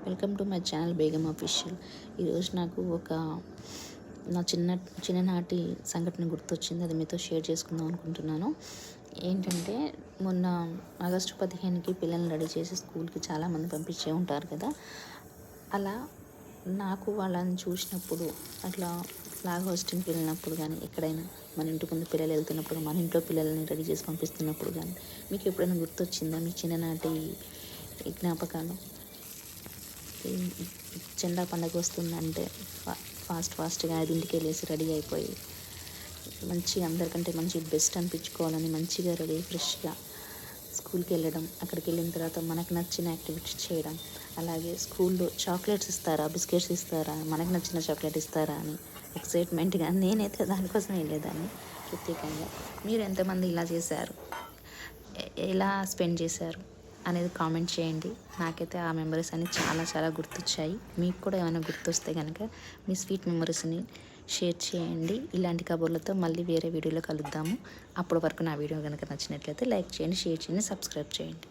Welcome to my channel Begum official. ఈరోజు నాకు నా చిన్ననాటి సంఘటన గుర్తొచ్చింది. అది మీతో షేర్ చేసుకుందాం అనుకుంటున్నాను. ఏంటంటే మొన్న ఆగస్టు 15కి పిల్లల్ని రెడీ చేసి స్కూల్కి చాలామంది పంపించే ఉంటారు కదా. అలా నాకు వాళ్ళని చూసినప్పుడు, అట్లా ఫ్లాగ్ హోస్టింగ్కి వెళ్ళినప్పుడు కానీ, ఎక్కడైనా మన ఇంటి ముందు పిల్లలు వెళ్తున్నప్పుడు, మన ఇంట్లో పిల్లల్ని రెడీ చేసి పంపిస్తున్నప్పుడు కానీ మీకు ఎప్పుడైనా గుర్తొచ్చిందా మీ చిన్ననాటి జ్ఞాపకాలు? జెండా పండుగ వస్తుందంటే ఫాస్ట్గా 5ంటికి వెళ్ళేసి రెడీ అయిపోయి అందరికంటే మంచి బెస్ట్ అనిపించుకోవాలని మంచిగా రెడీ ఫ్రెష్గా స్కూల్కి వెళ్ళడం, అక్కడికి వెళ్ళిన తర్వాత మనకు నచ్చిన యాక్టివిటీస్ చేయడం, అలాగే స్కూల్లో చాక్లెట్స్ ఇస్తారా, బిస్కెట్స్ ఇస్తారా, మనకు నచ్చిన చాక్లెట్ ఇస్తారా అని ఎక్సైట్మెంట్గా నేనైతే దానికోసం వెళ్ళేదాన్ని ప్రత్యేకంగా. మీరు ఎంతమంది ఇలా చేశారు, ఎలా స్పెండ్ చేశారు అనేది కామెంట్ చేయండి. నాకైతే ఆ మెమరీస్ అన్ని చాలా చాలా గుర్తొచ్చాయి. మీకు కూడా ఏమైనా గుర్తొస్తే కనుక మీ స్వీట్ మెమరీస్ని షేర్ చేయండి. ఇలాంటి కబుర్లతో మళ్ళీ వేరే వీడియోలో కలుద్దాము. అప్పటి వరకు నా వీడియో కనుక నచ్చినట్లయితే లైక్ చేయండి, షేర్ చేయండి, సబ్స్క్రైబ్ చేయండి.